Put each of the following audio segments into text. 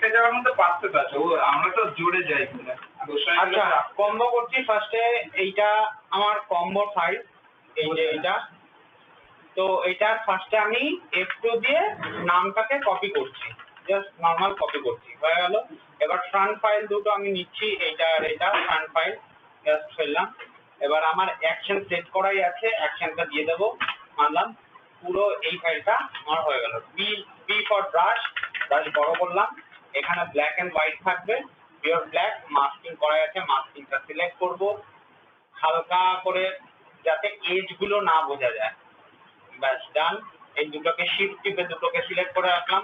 একটা জায়গার মধ্যে পার্থক্য আছে, ও আমরা তো জোরে যাই কিনা। আচ্ছা, কম্বো করছি ফার্স্টে। এইটা আমার কম্বো ফাইল, এই যে এইটা। তো এটা ফার্স্টে আমি F2 দিয়ে নামটাকে কপি করছি, জাস্ট নরমাল কপি করছি, হয়ে গেল। এবার ফ্রন্ট ফাইল দুটো আমি নিচ্ছি, এইটা আর এটা ফ্রন্ট ফাইল, জাস্ট ফেললাম। এবার আমার অ্যাকশন সেট করাই আছে, অ্যাকশনটা দিয়ে দেবো, মানলাম। পুরো এই ফাইলটা আমার হয়ে গেল। বি ফর ব্রাশ, ব্রাশ বড় করলাম। এখানে ব্ল্যাক এন্ড হোয়াইট থাকবে, পিওর ব্ল্যাক। মাস্কিং করা আছে, মাস্কিংটা সিলেক্ট করব হালকা করে, যাতে এজ গুলো না বোঝা যায়। ব্যাস ডান। এই দুটোকে শিফট টিপে দুটোকে সিলেক্ট করে রাখলাম।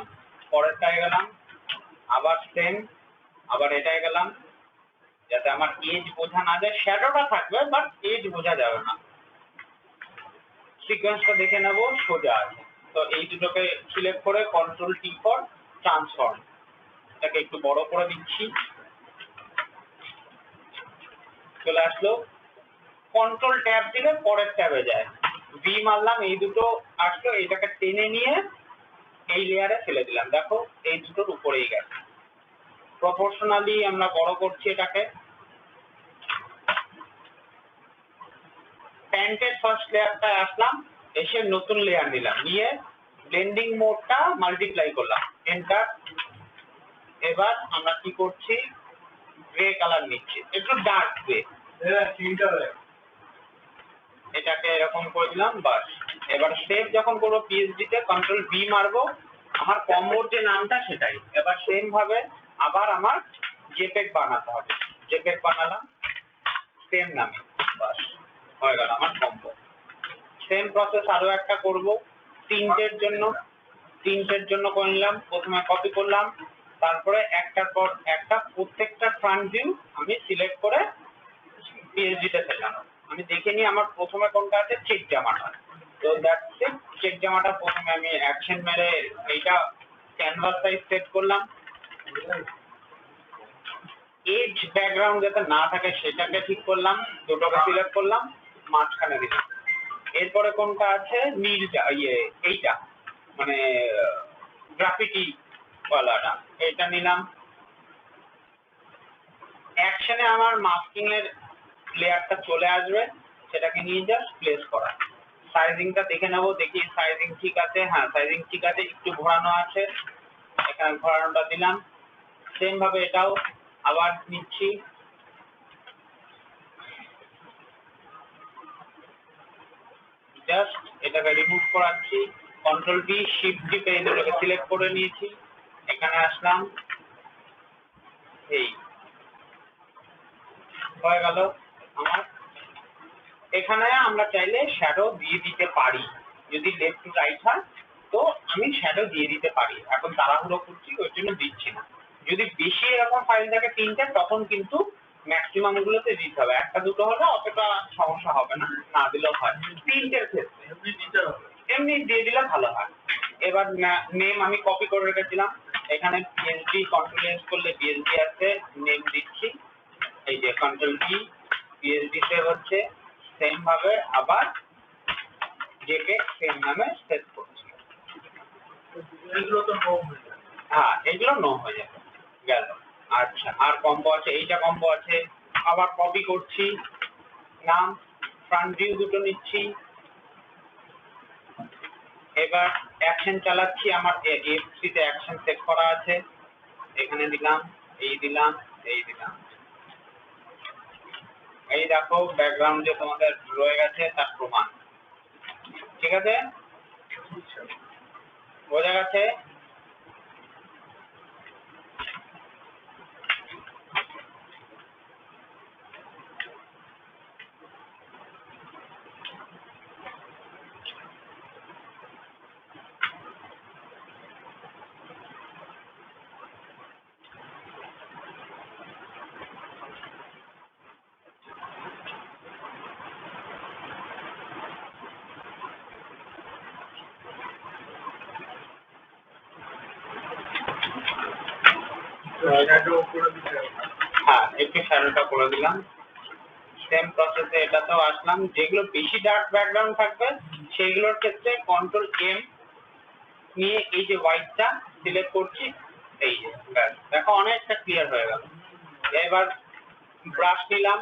পরেরটায় গেলাম, আবার সেম, আবার এটায় গেলাম, যাতে আমার এজ বোঝা না যায়। শ্যাডোটা থাকবে বাট এজ বোঝা যাবে না। সিকোয়েন্সটা দেখে নেব, সোজা আছে। তো এই দুটোকে সিলেক্ট করে কন্ট্রোল টি ফর ট্রান্সফর্ম, এটাকে একটু বড় করে দিচ্ছি, চলে আসলো। কন্ট্রোল ট্যাব দিলে পরের ট্যাবে যায়, ভি মারলাম, এই দুটো আসলো। এটাকে টেনে নিয়ে এই লেয়ারে ফেলে দিলাম, দেখো এই দুটোর উপরেই গেছে। প্রপোর্শনালি আমরা বড় করছি এটাকে। প্যান্টের ফার্স্ট লেয়ারটা আসলাম, এসে নতুন লেয়ার নিলাম, নিয়ে ব্লেন্ডিং মোডটা মাল্টিপ্লাই করলাম, এন্টার। এবার আমরা কি করছি, গ্রে কালার নিচ্ছি, একটু ডার্ক গ্রে, এটাকে এরকম করে দিলাম, বাস। এবার সেভ যখন করবো পিএসডি তে কন্ট্রোল ভি মারবো, আমার কম্বোর যে নামটা সেটাই। এবার সেম ভাবে আবার আমার জেপেগ বানাতে হবে, জেপেগ বানালাম সেম নামে, বাস হয়ে গেল আমার কম্বো। সেম প্রসেস আরো একটা করব তিনটের জন্য করে নিলাম। প্রথমে কপি করলাম, তারপরে একটার পর একটা প্রত্যেকটা ফ্রন্ট ভিউ আমি সিলেক্ট করে পিএসডি তে ফেললাম। আমি দেখে নিই আমার প্রথমে কোনটা আছে, চেক জামাটা। তো দ্যাটস ইট, চেক জামাটা প্রথমে আমি অ্যাকশন মেরে এইটা ক্যানভাস সাইজ সেট করলাম। এজ ব্যাকগ্রাউন্ড যাতে না থাকে সেটাকে ঠিক করলাম, দুটোকে সিলেক্ট করলাম, মাঝখানে দিলাম। এরপরে কোনটা আছে, নীলটা, এইটা মানে গ্রাফিটি ওয়ালাটা, এটা নিলাম। অ্যাকশনে আমার মাস্কিং এর লেয়ারটা চলে আসবে, সেটাকে নিয়ে জাস্ট প্লেস করা। সাইজিংটা দেখে নেবো, দেখি সাইজিং ঠিক আছে। হ্যাঁ, সাইজিং ঠিক আছে, একটু ঘোরানো আছে, এখানে ঘোরানোটা দিলাম। সেম ভাবে এটাও আবার নিচ্ছি, জাস্ট এটাকে রিমুভ করাচ্ছি, কন্ট্রোল ডি শিফট টিপে এই দুটোকে সিলেক্ট করে নিয়েছি। এখানে আসলাম, এই হয়ে গেল আমার। এখানে আমরা চাইলে শ্যাডো দিয়ে দিতে পারি, যদি লেফট টু রাইট হয় তো আমি শ্যাডো দিয়ে দিতে পারি। এখন তাড়াহুড়ো করছি ওই জন্য দিচ্ছি না। যদি বেশি এরকম ফাইল থাকে তিনটে, তখন কিন্তু ম্যাক্সিমাম গুলোতে দিতে হবে। একটা দুটো হলে অতটা সমস্যা হবে না, না দিলেও হয়। তিনটের ক্ষেত্রে এমনি দিয়ে দিলে ভালো হয়। এবার নেম আমি কপি করে রেখেছিলাম, এখানে পিএসডি কন্ট্রোল এস করলে পিএসডি আছে, নেম দিচ্ছি, এই যে কন্ট্রোল ডি, পিএসডি সেভ হচ্ছে। সেম ভাবে আবার জেপেগ সেম নামে সেট করছি। এগুলো তো নো হয়ে যাবে, হ্যাঁ এগুলো নো হয়ে যাবে, গেল। আচ্ছা, আর কম্বো আছে, এইটা কম্বো আছে, আবার কপি করছি, নাম ফ্রন্ট ভিউ দুটো নিচ্ছি। এবার অ্যাকশন চালাচ্ছি, আমার F3 তে অ্যাকশন সেট করা আছে, এখানে দিলাম, এই দিলাম, এই দিলাম। এই দেখো ব্যাকগ্রাউন্ড যে তোমাদের রয়ে গেছে তার প্রমাণ, ঠিক আছে, বোঝা গেছে। হ্যাঁ, একটু শ্যাডোটা করে দিলাম। সেম প্রসেসে এটাতেও আসলাম, যেগুলো বেশি ডার্ক ব্যাকগ্রাউন্ড থাকবে সেইগুলোর ক্ষেত্রে কন্ট্রোল এম নিয়ে এই যে হোয়াইটটা সিলেক্ট করছি, এই যে ব্যাস, দেখো অনেকটা ক্লিয়ার হয়ে গেল। এবার ব্রাশ নিলাম,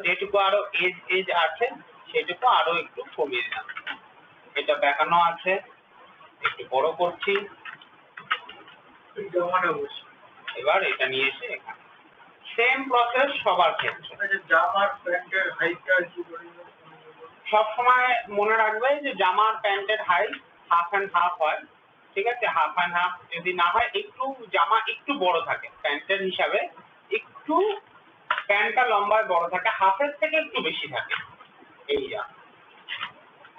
যেটুকু আরো এজ আছে সেটুকু আরো একটু কমিয়ে দিলাম। এটা বেঁকানো আছে, একটু বড় করছি। এবার এটা নিয়ে এসে এখানে সেম প্রসেস সবার ক্ষেত্রে। জামার প্যান্টের হাইটটা সব সময় মনে রাখবে যে জামার প্যান্টের হাইট হাফ অ্যান্ড হাফ হয়, ঠিক আছে? হাফ অ্যান্ড হাফ যদি না হয়, একটু জামা একটু বড় থাকে প্যান্টের হিসাবে, একটু প্যান্টটা লম্বায় বড় থাকে, হাফের থেকে একটু বেশি থাকে। এই যা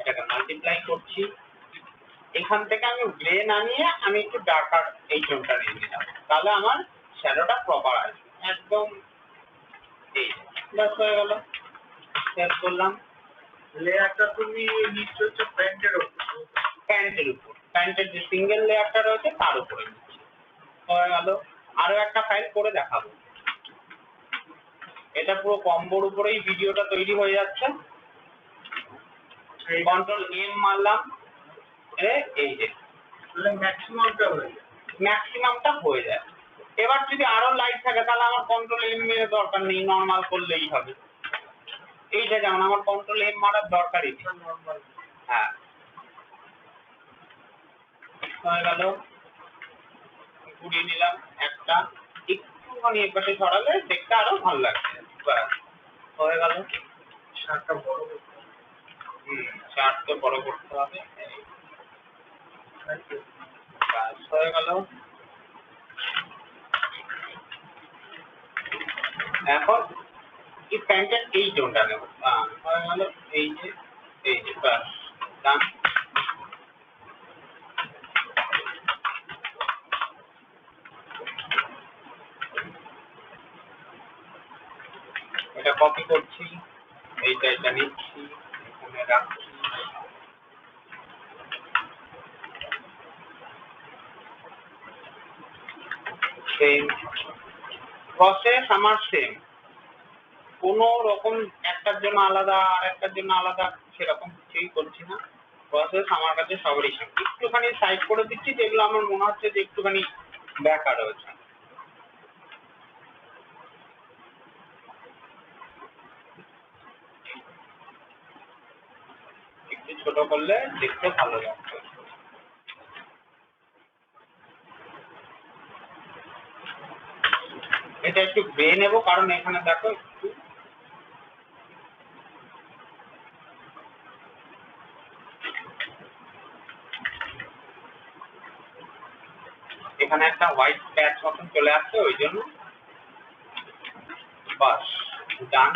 এটাকে মাল্টিপ্লাই করছি, এখান থেকে আমি গ্রে না নিয়ে আমি একটু ডার্কার এই টোনটা নিয়ে নিলাম, তাহলে আমার শ্যাডোটা প্রপার আসবে একদম। এই ব্যাস হয়ে গেল, সেভ করলাম। লেয়ারটা তুমি নিচ্ছ হচ্ছে প্যান্টের ওপর, প্যান্টের যে সিঙ্গেল লেয়ারটা রয়েছে তার উপরে নিচ্ছি। হয়ে গেল। আরো একটা ফাইল করে দেখাবো। এটা পুরো কম্বোর উপরেই ভিডিওটা তৈরি হয়ে যাচ্ছে। কন্ট্রোল এম মারলাম, এই যে ম্যাক্সিমামটা হয়ে যায়। এবার যদি আরো লাইট থাকে তাহলে আমার কন্ট্রোল এম মেরে দরকার নেই, নর্মাল করলেই হবে। এইটা যেমন আমার কন্ট্রোল এম মারার দরকারই নেই। হ্যাঁ, হয়ে গেল। ঘুরিয়ে নিলাম একটা, একটুখানি এপাশে ছড়ালে দেখতে আরো ভালো লাগছে। হয়ে গেল। শার্টটা বড় চার্টকে বড় করতে হবে। হয়ে গেল। এখন এই প্যান্টের এই টোনটা নেব। হয়ে গেল। এই যে ব্যাস ডান। এটা কপি করছি, এটা নিচ্ছি, এখানে রাখছি। সেম প্রসেস আমার সেম, কোনো রকম একটার জন্য আলাদা আর একটার জন্য আলাদা সেরকম কিছুই করছি না। প্রসেস আমার কাছে সবারই সেম। একটুখানি সাইড করে দিচ্ছি যেগুলো আমার মনে হচ্ছে যে একটুখানি ব্যাকা রয়েছে। একটু ছোট করলে দেখতে ভালো লাগবে। এটা একটু গ্রে নেব, কারণ এখানে দেখো একটু এখানে একটা হোয়াইট প্যাচ মতন চলে আসছে, ওই জন্য। বাস ডান।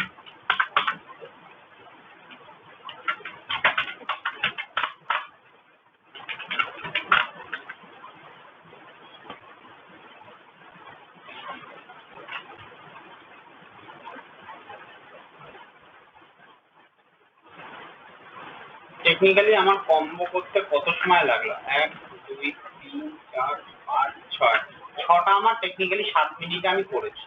টেকনিক্যালি আমার কম্বো করতে কত সময় লাগলো? 1 2 3 4 5 6 ছটা আমার টেকনিক্যালি 7 মিনিটে আমি করেছি।